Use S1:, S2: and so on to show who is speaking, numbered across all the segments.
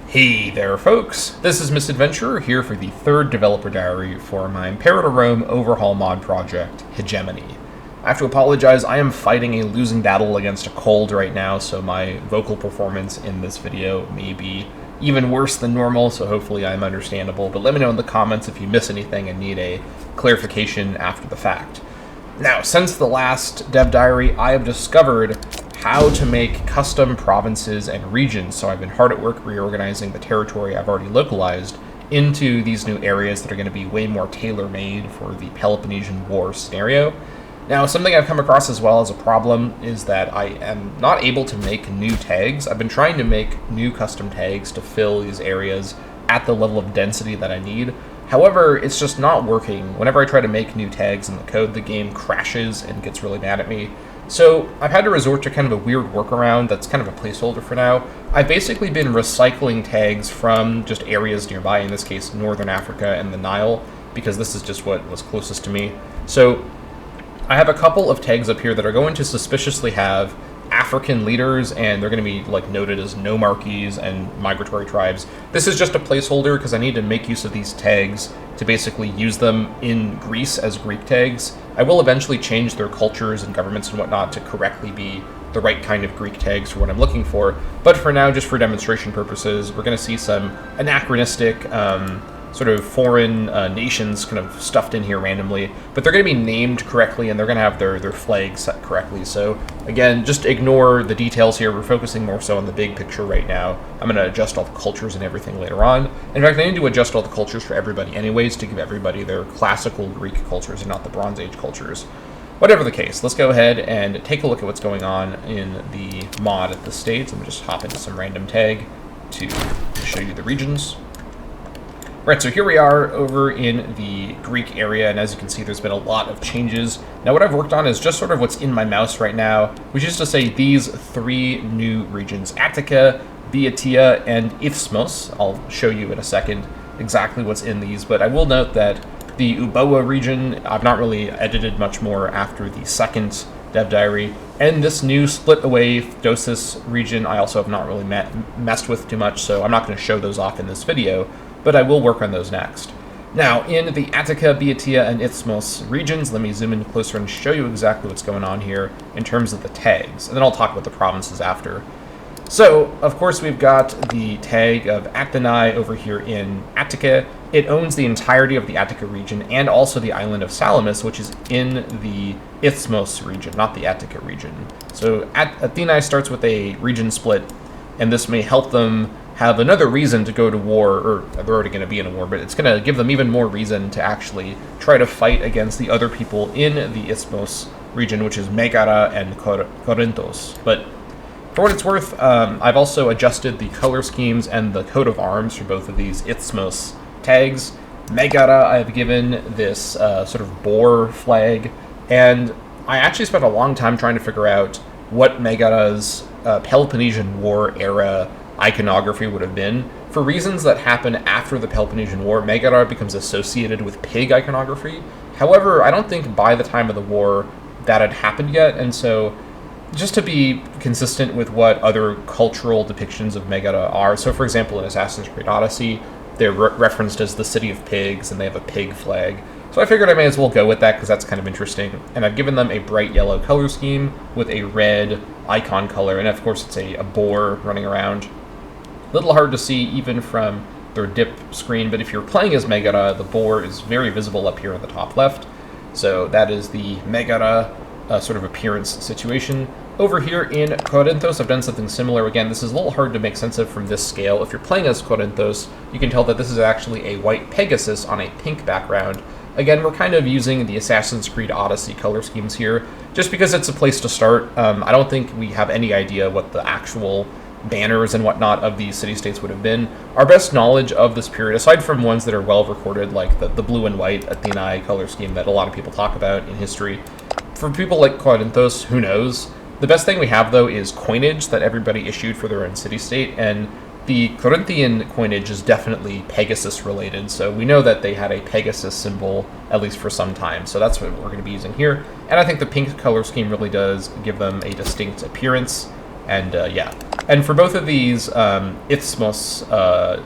S1: Hey there, folks. This is Misadventurer here for the third developer diary for my Imperator Rome overhaul mod project, Hegemony. I have to apologize, I am fighting a losing battle against a cold right now, so my vocal performance in this video may be even worse than normal, so hopefully I'm understandable, but let me know in the comments if you miss anything and need a clarification after the fact. Now, since the last dev diary, I have discovered how to make custom provinces and regions, so I've been hard at work reorganizing the territory I've already localized into these new areas that are going to be way more tailor-made for the Peloponnesian War scenario. Now, something I've come across as well as a problem is that I am not able to make new tags. I've been trying to make new custom tags to fill these areas at the level of density that I need. However, it's just not working. Whenever I try to make new tags in the code, the game crashes and gets really mad at me. So I've had to resort to kind of a weird workaround that's kind of a placeholder for now. I've basically been recycling tags from just areas nearby, in this case Northern Africa and the Nile, because this is just what was closest to me. So I have a couple of tags up here that are going to suspiciously have African leaders, and they're going to be like noted as nomarchies and migratory tribes. This is just a placeholder because I need to make use of these tags to basically use them in Greece as Greek tags. I will eventually change their cultures and governments and whatnot to correctly be the right kind of Greek tags for what I'm looking for, but for now, just for demonstration purposes, we're going to see some anachronistic sort of foreign nations kind of stuffed in here randomly, but they're going to be named correctly and they're going to have their flags set correctly. So again, just ignore the details here. We're focusing more so on the big picture right now. I'm going to adjust all the cultures and everything later on. In fact, I need to adjust all the cultures for everybody anyways to give everybody their classical Greek cultures and not the Bronze Age cultures. Whatever the case, let's go ahead and take a look at what's going on in the mod at this stage. Let me just hop into some random tag to show you the regions. Right, so here we are over in the Greek area, and as you can see, there's been a lot of changes. Now, what I've worked on is just sort of what's in my mouse right now, which is to say these three new regions, Attica, Boeotia, and Isthmos. I'll show you in a second exactly what's in these, but I will note that the Euboea region, I've not really edited much more after the second dev diary, and this new split away Dosis region, I also have not really messed with too much, so I'm not going to show those off in this video, but I will work on those next. Now, in the Attica, Boeotia, and Isthmos regions, let me zoom in closer and show you exactly what's going on here in terms of the tags, and then I'll talk about the provinces after. So, of course, we've got the tag of Athanae over here in Attica. It owns the entirety of the Attica region and also the island of Salamis, which is in the Isthmos region, not the Attica region. So Athanae starts with a region split, and this may help them have another reason to go to war, or they're already going to be in a war, but it's going to give them even more reason to actually try to fight against the other people in the Isthmos region, which is Megara and Corinthos. But for what it's worth, I've also adjusted the color schemes and the coat of arms for both of these Isthmos tags. Megara, I've given this sort of boar flag, and I actually spent a long time trying to figure out what Megara's Peloponnesian War era iconography would have been. For reasons that happen after the Peloponnesian War, Megara becomes associated with pig iconography. However, I don't think by the time of the war that had happened yet, and so just to be consistent with what other cultural depictions of Megara are, so for example in Assassin's Creed Odyssey, they're referenced as the City of Pigs, and they have a pig flag. So I figured I may as well go with that because that's kind of interesting. And I've given them a bright yellow color scheme with a red icon color, and of course it's a boar running around. A little hard to see even from their dip screen, but if you're playing as Megara, the boar is very visible up here in the top left. So that is the Megara sort of appearance situation. Over here in Corinthos, I've done something similar. Again, this is a little hard to make sense of from this scale. If you're playing as Corinthos, you can tell that this is actually a white Pegasus on a pink background. Again, we're kind of using the Assassin's Creed Odyssey color schemes here, just because it's a place to start. I don't think we have any idea what the actual banners and whatnot of these city-states would have been. Our best knowledge of this period, aside from ones that are well recorded, like the blue and white Athenae color scheme that a lot of people talk about in history, for people like Corinthos, who knows? The best thing we have, though, is coinage that everybody issued for their own city-state, and the Corinthian coinage is definitely Pegasus-related, so we know that they had a Pegasus symbol, at least for some time, so that's what we're going to be using here. And I think the pink color scheme really does give them a distinct appearance. And yeah. And for both of these Isthmus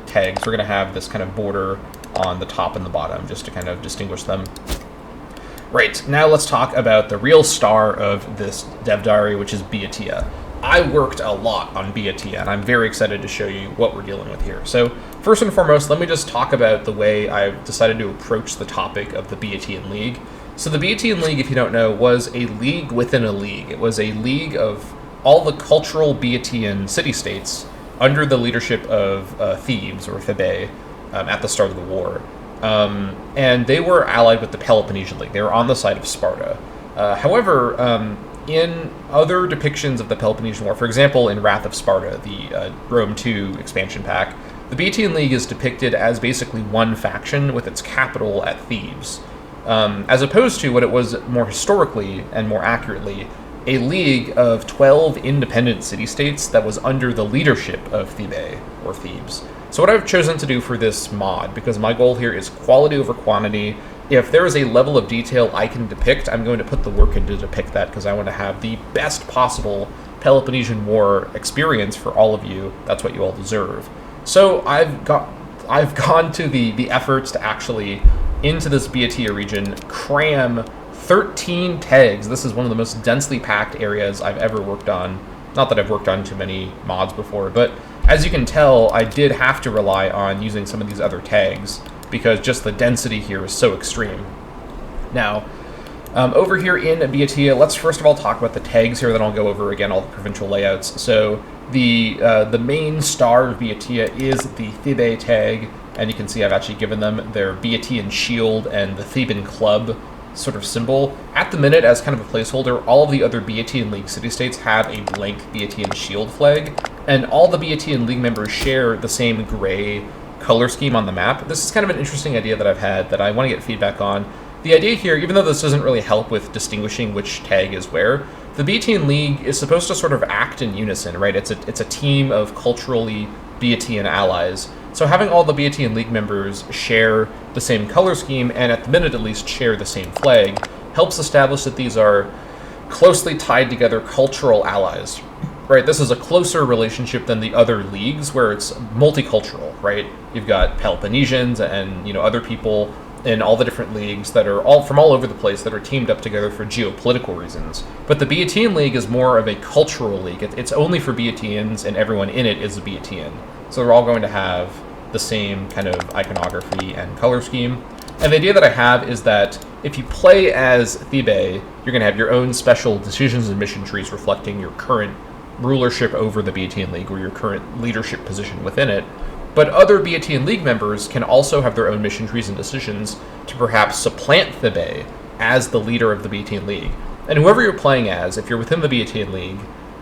S1: tags, we're going to have this kind of border on the top and the bottom, just to kind of distinguish them. Right, now let's talk about the real star of this dev diary, which is Beatia. I worked a lot on Beatia, and I'm very excited to show you what we're dealing with here. So, first and foremost, let me just talk about the way I've decided to approach the topic of the Beatian League. So the Beatian League, if you don't know, was a league within a league. It was a league of all the cultural Beatian city-states under the leadership of Thebes, or Thebae, at the start of the war. And they were allied with the Peloponnesian League. They were on the side of Sparta. However, in other depictions of the Peloponnesian War, for example, in Wrath of Sparta, the Rome 2 expansion pack, the Beatian League is depicted as basically one faction with its capital at Thebes, as opposed to what it was more historically and more accurately, a league of 12 independent city-states that was under the leadership of Thebae, or Thebes. So what I've chosen to do for this mod, because my goal here is quality over quantity, if there is a level of detail I can depict, I'm going to put the work in to depict that, because I want to have the best possible Peloponnesian War experience for all of you. That's what you all deserve. So I've gone to the efforts to actually, into this Beatia region, cram 13 tags. This is one of the most densely packed areas I've ever worked on. Not that I've worked on too many mods before, but as you can tell, I did have to rely on using some of these other tags, because just the density here is so extreme. Now, over here in Beatia, let's first of all talk about the tags here, then I'll go over again all the provincial layouts. So the main star of Beatia is the Thebae tag, and you can see I've actually given them their Beatian shield and the Theban club sort of symbol. At the minute, as kind of a placeholder, all of the other Beatian League city-states have a blank Beatian shield flag, and all the Beatian League members share the same gray color scheme on the map. This is kind of an interesting idea that I've had that I want to get feedback on. The idea here, even though this doesn't really help with distinguishing which tag is where, the Beatian League is supposed to sort of act in unison, right? It's a team of culturally Beatian allies. So having all the Beatian League members share the same color scheme, and at the minute at least share the same flag, helps establish that these are closely tied together cultural allies. Right, this is a closer relationship than the other leagues where it's multicultural, right? You've got Peloponnesians and, you know, other people in all the different leagues that are all from all over the place that are teamed up together for geopolitical reasons. But the Beatian League is more of a cultural league. It's only for Beatians, and everyone in it is a Beatian. So they're all going to have the same kind of iconography and color scheme. And the idea that I have is that if you play as Thebae, you're going to have your own special decisions and mission trees reflecting your current rulership over the Beatian League, or your current leadership position within it. But other Beatian League members can also have their own mission trees and decisions to perhaps supplant Thebae as the leader of the Beatian League. And whoever you're playing as, if you're within the Beatian League,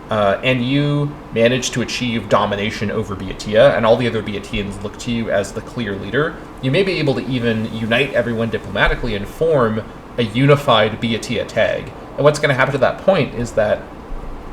S1: and you manage to achieve domination over Beatia, and all the other Beatians look to you as the clear leader, you may be able to even unite everyone diplomatically and form a unified Beatia tag. And what's going to happen to that point is that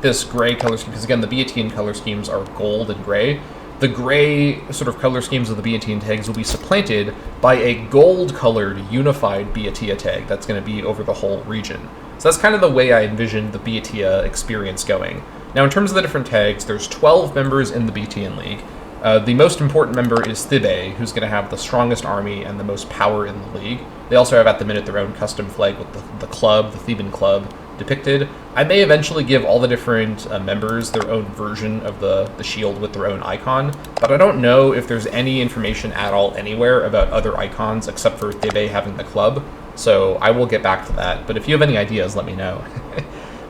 S1: this gray color scheme, because again, the Beatian color schemes are gold and gray, the gray sort of color schemes of the Beatian tags will be supplanted by a gold-colored unified Beatia tag that's going to be over the whole region. So that's kind of the way I envisioned the Beatia experience going. Now, in terms of the different tags, there's 12 members in the Beatian League. The most important member is Thebae, who's going to have the strongest army and the most power in the league. They also have, at the minute, their own custom flag with the club, the Theban club, depicted. I may eventually give all the different members their own version of the shield with their own icon, but I don't know if there's any information at all anywhere about other icons except for Thebae having the club, so I will get back to that. But if you have any ideas, let me know.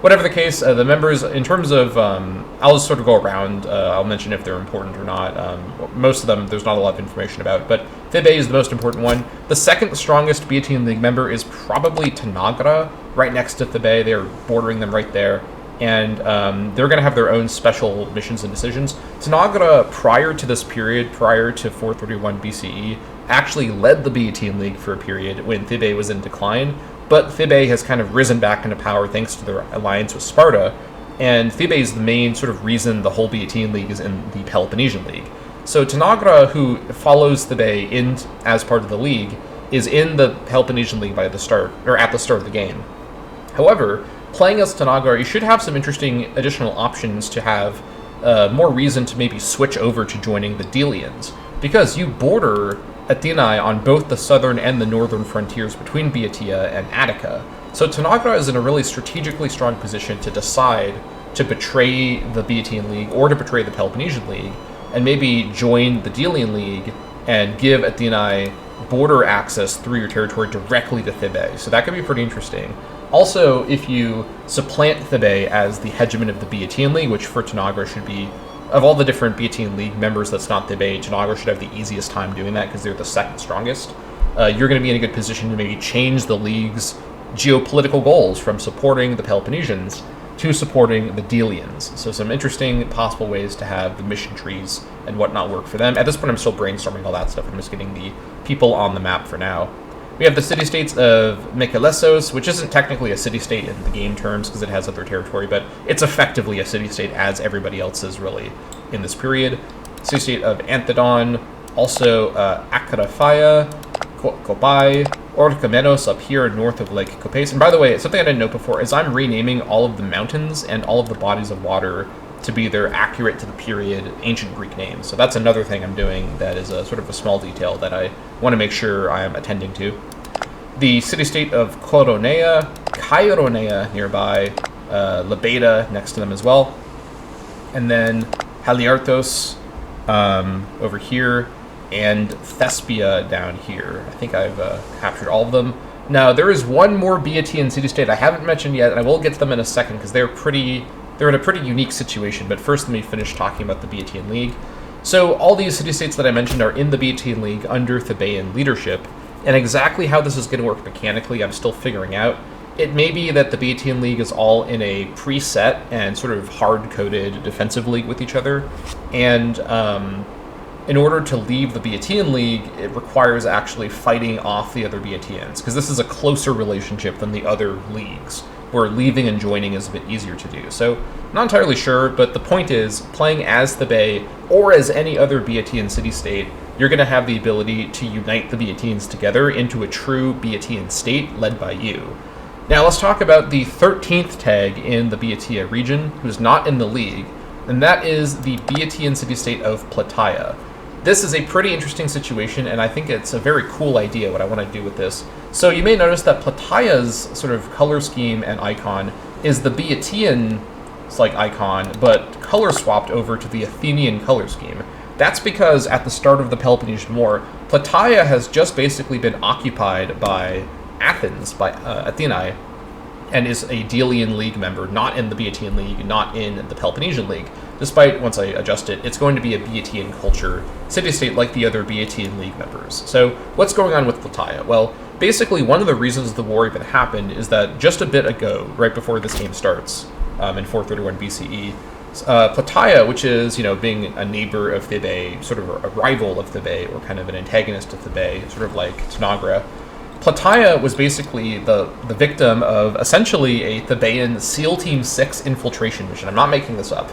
S1: Whatever the case, the members, in terms of, I'll just sort of go around, I'll mention if they're important or not. Most of them, there's not a lot of information about, but Thebae is the most important one. The second strongest Beatian League member is probably Tanagra, right next to Thebae. They're bordering them right there, and they're going to have their own special missions and decisions. Tanagra, prior to this period, prior to 431 BCE, actually led the Beatian League for a period when Thebae was in decline, but Thebae has kind of risen back into power thanks to their alliance with Sparta, and Thebae is the main sort of reason the whole Beatian League is in the Peloponnesian League. So Tanagra, who follows Thebae in as part of the league, is in the Peloponnesian League by the start, or at the start of the game. However, playing as Tanagra, you should have some interesting additional options to have more reason to maybe switch over to joining the Delians, because you border Athenae on both the southern and the northern frontiers between Boeotia and Attica. So Tanagra is in a really strategically strong position to decide to betray the Boeotian League or to betray the Peloponnesian League, and maybe join the Delian League and give Athenae border access through your territory directly to Thebae. So that could be pretty interesting. Also, if you supplant Thebae as the hegemon of the Boeotian League, which for Tanagra should be, of all the different Boeotian League members that's not Thebae, Tanagra should have the easiest time doing that because they're the second strongest. You're going to be in a good position to maybe change the League's geopolitical goals from supporting the Peloponnesians to supporting the Delians. So some interesting possible ways to have the mission trees and whatnot work for them. At this point, I'm still brainstorming all that stuff. I'm just getting the people on the map for now. We have the city-states of Mykolesos, which isn't technically a city-state in the game terms because it has other territory, but it's effectively a city-state as everybody else is really in this period. City-state of Anthedon, also Akraphia, Kopai, Orchomenos up here north of Lake Kopais. And by the way, something I didn't note before is I'm renaming all of the mountains and all of the bodies of water to be their accurate to the period ancient Greek names. So that's another thing I'm doing that is a sort of a small detail that I want to make sure I am attending to. The city-state of Chironea nearby, Lebeda next to them as well. And then Haliartos over here, and Thespia down here. I think I've captured all of them. Now, there is one more Boeotian city-state I haven't mentioned yet, and I will get to them in a second because they're in a pretty unique situation. But first, let me finish talking about the Boeotian League. So all these city-states that I mentioned are in the Boeotian League under Thebaean leadership, and exactly how this is going to work mechanically, I'm still figuring out. It may be that the Boeotian League is all in a preset and sort of hard-coded defensive league with each other, and in order to leave the Boeotian League, it requires actually fighting off the other Boeotians, because this is a closer relationship than the other leagues, where leaving and joining is a bit easier to do. So, not entirely sure, but the point is, playing as Thebae, or as any other Boeotian city-state, you're going to have the ability to unite the Boeotians together into a true Boeotian state led by you. Now let's talk about the 13th tag in the Boeotia region, who's not in the league, and that is the Boeotian city-state of Plataea. This is a pretty interesting situation, and I think it's a very cool idea what I want to do with this. So you may notice that Plataea's sort of color scheme and icon is the Boeotian icon, but color swapped over to the Athenian color scheme. That's because at the start of the Peloponnesian War, Plataea has just basically been occupied by Athens, by Athenae, and is a Delian League member, not in the Boeotian League, not in the Peloponnesian League. Despite, once I adjust it, it's going to be a Boeotian culture city-state like the other Boeotian League members. So what's going on with Plataea? Well, basically one of the reasons the war even happened is that just a bit ago, right before this game starts, in 431 BCE, Plataea, which is, being a neighbor of Thebae, sort of a rival of Thebae, or kind of an antagonist of Thebae, sort of like Tanagra, Plataea was basically the victim of essentially a Thebaean SEAL Team 6 infiltration mission. I'm not making this up.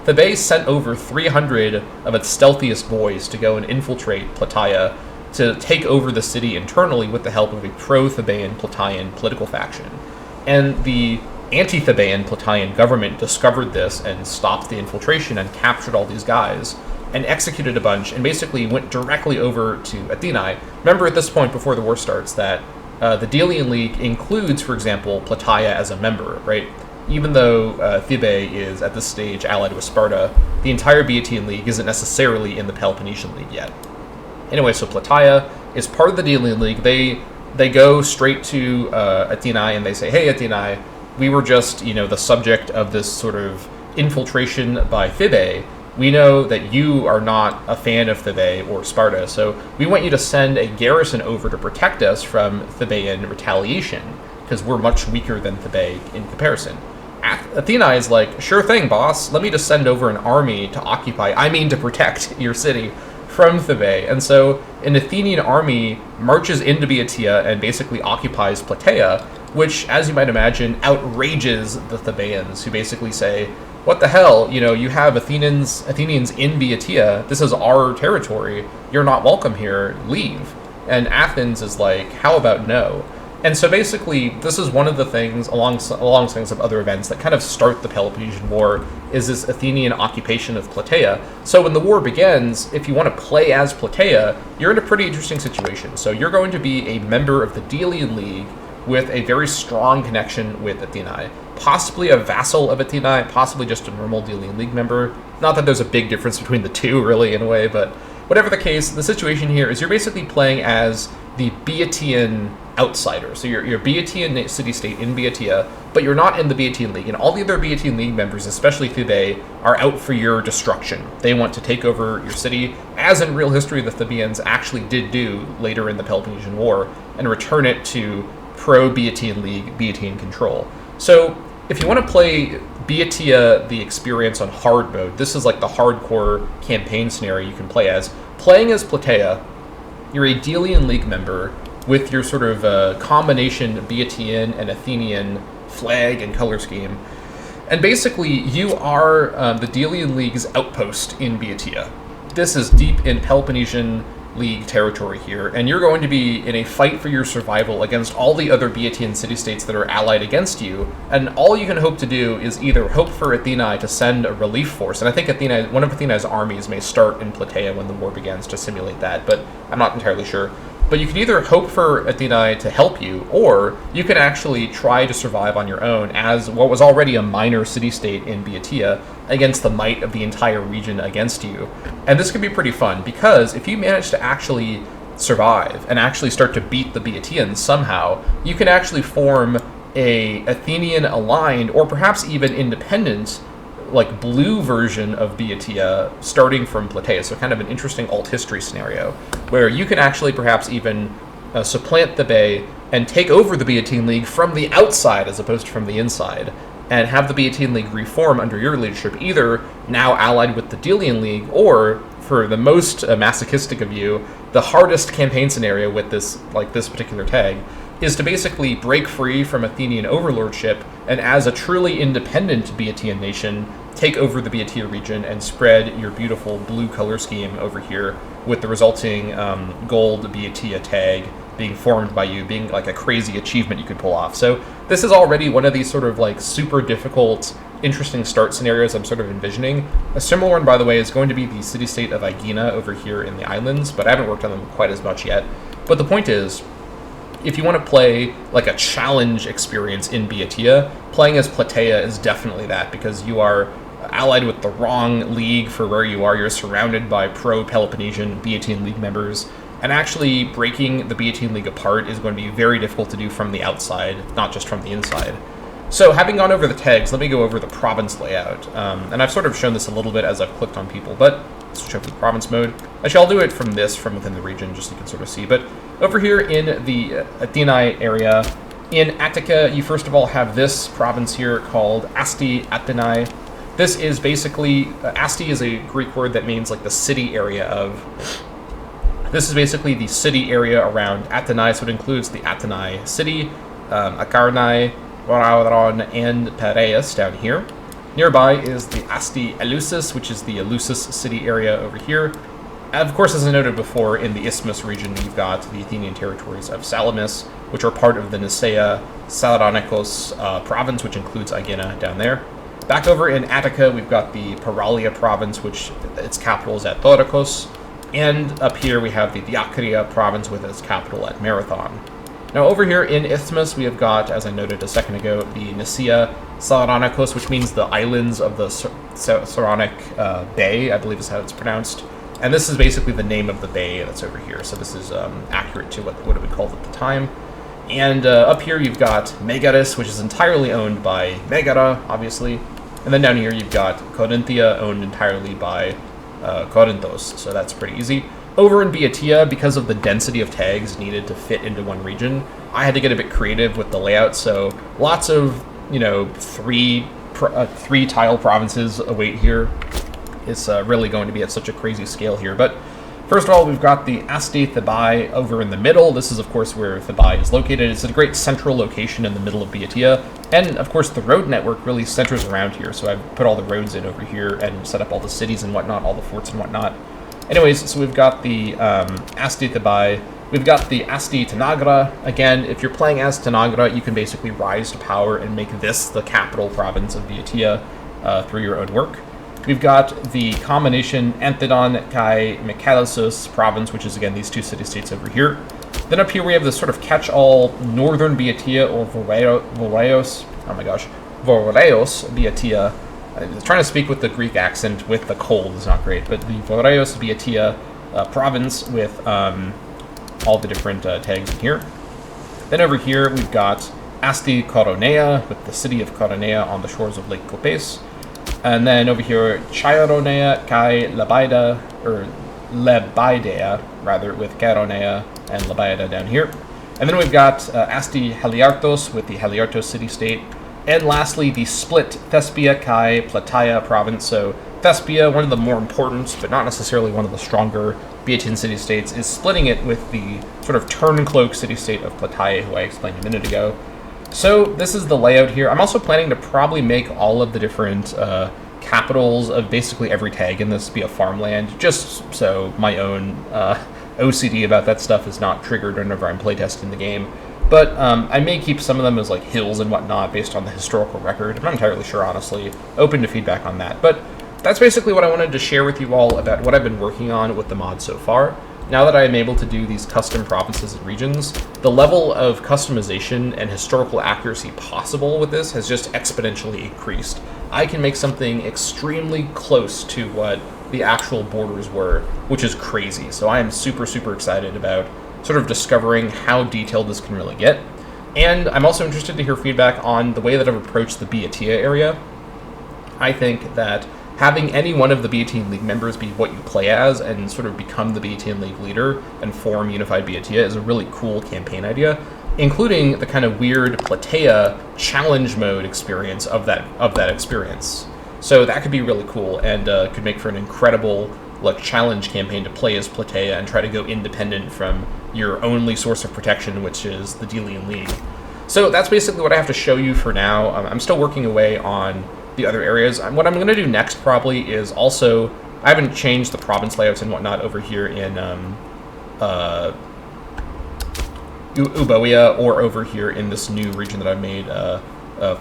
S1: Thebae sent over 300 of its stealthiest boys to go and infiltrate Plataea to take over the city internally with the help of a pro-Thebaean Plataean political faction. And the anti-Thebaean Plataean government discovered this and stopped the infiltration and captured all these guys and executed a bunch and basically went directly over to Athenae. Remember at this point before the war starts that the Delian League includes, for example, Plataea as a member, right? Even though Thebae is at this stage allied with Sparta, the entire Boeotian League isn't necessarily in the Peloponnesian League yet. Anyway, so Plataea is part of the Delian League. They go straight to Athenae and they say, hey Athenae, we were just, the subject of this sort of infiltration by Thebae. We know that you are not a fan of Thebae or Sparta, so we want you to send a garrison over to protect us from Thebaean retaliation, because we're much weaker than Thebae in comparison. Athenae is like, sure thing, boss. Let me just send over an army to to protect your city from Thebae. And so an Athenian army marches into Boeotia and basically occupies Plataea, which, as you might imagine, outrages the Thebaeans, who basically say, what the hell, you have Athenians in Boeotia, this is our territory, you're not welcome here, leave. And Athens is like, how about no? And so basically, this is one of the things, alongside of other events, that kind of start the Peloponnesian War, is this Athenian occupation of Plataea. So when the war begins, if you want to play as Plataea, you're in a pretty interesting situation. So you're going to be a member of the Delian League with a very strong connection with Athenae. Possibly a vassal of Athenae, possibly just a normal Delian League member. Not that there's a big difference between the two, really, in a way, but whatever the case, the situation here is you're basically playing as the Boeotian outsider. So you're Boeotian city-state in Boeotia, but you're not in the Boeotian League. And all the other Boeotian League members, especially Thebae, are out for your destruction. They want to take over your city, as in real history the Thebaeans actually did do later in the Peloponnesian War, and return it to pro-Boeotian League, Boeotian control. So if you want to play Boeotia, the experience on hard mode, this is like the hardcore campaign scenario you can play as. Playing as Plataea, you're a Delian League member with your sort of combination Boeotian and Athenian flag and color scheme. And basically, you are the Delian League's outpost in Boeotia. This is deep in Peloponnesian League territory here, and you're going to be in a fight for your survival against all the other Boeotian city-states that are allied against you, and all you can hope to do is either hope for Athenae to send a relief force, and I think one of Athenae's armies may start in Plataea when the war begins to simulate that, but I'm not entirely sure. But you can either hope for Athenae to help you, or you can actually try to survive on your own as what was already a minor city-state in Boeotia against the might of the entire region against you. And this could be pretty fun, because if you manage to actually survive and actually start to beat the Boeotians somehow, you can actually form a Athenian-aligned, or perhaps even independent, like blue version of Boeotia starting from Plataea. So kind of an interesting alt history scenario where you can actually perhaps even supplant the Bay and take over the Boeotian League from the outside as opposed to from the inside, and have the Boeotian League reform under your leadership, either now allied with the Delian League, or for the most masochistic of you, the hardest campaign scenario with this particular tag is to basically break free from Athenian overlordship and, as a truly independent Boeotian nation, take over the Boeotia region and spread your beautiful blue color scheme over here, with the resulting gold Boeotia tag being formed by you, being like a crazy achievement you could pull off. So this is already one of these sort of like super difficult, interesting start scenarios I'm sort of envisioning. A similar one, by the way, is going to be the city-state of Aegina over here in the islands, but I haven't worked on them quite as much yet. But the point is, if you want to play like a challenge experience in Boeotia, playing as Plataea is definitely that, because you are allied with the wrong league for where you are. You're surrounded by pro-Peloponnesian Boeotian League members, and actually breaking the Boeotian League apart is going to be very difficult to do from the outside, not just from the inside. So having gone over the tags, let me go over the province layout. And I've sort of shown this a little bit as I've clicked on people, but let's switch over to the province mode. Actually, I'll do it from within the region, just so you can sort of see. But over here in the Athenae area, in Attica, you first of all have this province here called Asti Athenae. This is basically, Asti is a Greek word that means like the city area of. This is basically the city area around Athenae, so it includes the Athenae city, Akarnai, Varaudron, and Piraeus down here. Nearby is the Asti Eleusis, which is the Eleusis city area over here. And of course, as I noted before, in the Isthmus region, we've got the Athenian territories of Salamis, which are part of the Nicaea Salaronikos province, which includes Aegina down there. Back over in Attica, we've got the Paralia province, which its capital is at Thoricos. And up here, we have the Diakria province with its capital at Marathon. Now, over here in Isthmus, we have got, as I noted a second ago, the Nicaea Salaronikos, which means the islands of the Saronic Bay, I believe is how it's pronounced. And this is basically the name of the bay that's over here, so this is accurate to what it would be called at the time. And up here you've got Megaris, which is entirely owned by Megara, obviously. And then down here you've got Corinthia, owned entirely by Corinthos, so that's pretty easy. Over in Boeotia, because of the density of tags needed to fit into one region, I had to get a bit creative with the layout, so lots of, three tile provinces await here. It's really going to be at such a crazy scale here. But first of all, we've got the Asti Thebae over in the middle. This is, of course, where Thebae is located. It's a great central location in the middle of Boeotia. And, of course, the road network really centers around here. So I've put all the roads in over here and set up all the cities and whatnot, all the forts and whatnot. Anyways, so we've got the Asti Thebae We've got the Asti Tanagra. Again, if you're playing as Tanagra, you can basically rise to power and make this the capital province of Beatia through your own work. We've got the combination Anthedon Kai Mikalisos province, which is, again, these two city-states over here. Then up here we have this sort of catch-all northern Beatia, or Voreos Beatia. I was trying to speak with the Greek accent with the cold is not great, but the Voreos Beatia province with all the different tags in here. Then over here we've got Asti Coronea with the city of Coronea on the shores of Lake Copes. And then over here, Chironea Kai Lebaida, or Lebaidea, rather, with Caronea and Lebaida down here. And then we've got Asti Haliartos with the Haliartos city-state. And lastly, the split Thespia Kai Plataea province. So Thespia, one of the more important, but not necessarily one of the stronger Beatian city-states, is splitting it with the sort of turncloak city-state of Plataea, who I explained a minute ago. So this is the layout here. I'm also planning to probably make all of the different capitals of basically every tag in this be a farmland, just so my own OCD about that stuff is not triggered whenever I'm playtesting the game. But I may keep some of them as like hills and whatnot based on the historical record. I'm not entirely sure, honestly. Open to feedback on that. But that's basically what I wanted to share with you all about what I've been working on with the mod so far. Now that I am able to do these custom provinces and regions, the level of customization and historical accuracy possible with this has just exponentially increased. I can make something extremely close to what the actual borders were, which is crazy. So I am super, super excited about sort of discovering how detailed this can really get. And I'm also interested to hear feedback on the way that I've approached the Beatia area. I think that having any one of the Beatian League members be what you play as and sort of become the Beatian League leader and form Unified Beatia is a really cool campaign idea, including the kind of weird Plataea challenge mode experience of that experience. So that could be really cool and could make for an incredible like challenge campaign to play as Plataea and try to go independent from your only source of protection, which is the Delian League. So that's basically what I have to show you for now. I'm still working away on the other areas. What I'm going to do next probably is also, I haven't changed the province layouts and whatnot over here in Euboea or over here in this new region that I've made of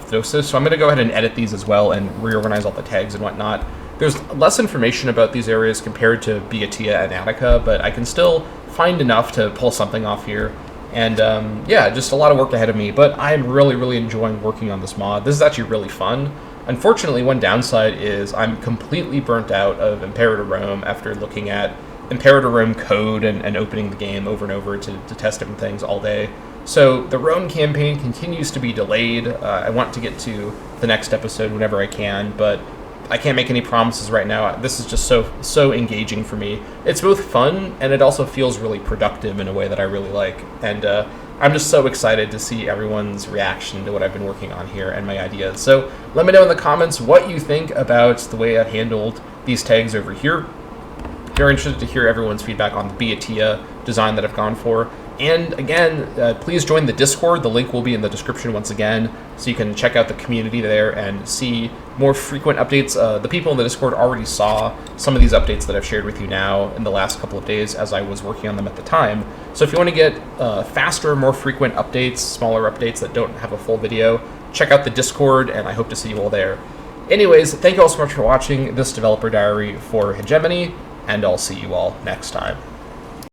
S1: Thossis. So I'm going to go ahead and edit these as well and reorganize all the tags and whatnot. There's less information about these areas compared to Beatia and Attica, but I can still find enough to pull something off here. And yeah, just a lot of work ahead of me, but I'm really, really enjoying working on this mod. This is actually really fun. Unfortunately, one downside is I'm completely burnt out of Imperator Rome after looking at Imperator Rome code and opening the game over and over to test different things all day. So the Rome campaign continues to be delayed. I want to get to the next episode whenever I can, but I can't make any promises right now. This is just so engaging for me. It's both fun, and it also feels really productive in a way that I really like. And I'm just so excited to see everyone's reaction to what I've been working on here and my ideas. So let me know in the comments what you think about the way I've handled these tags over here. If you're interested to hear everyone's feedback on the Beatia design that I've gone for. And again, please join the Discord. The link will be in the description once again, so you can check out the community there and see more frequent updates. The people in the Discord already saw some of these updates that I've shared with you now in the last couple of days as I was working on them at the time. So if you want to get faster, more frequent updates, smaller updates that don't have a full video, check out the Discord, and I hope to see you all there. Anyways, thank you all so much for watching this developer diary for Hegemony, and I'll see you all next time.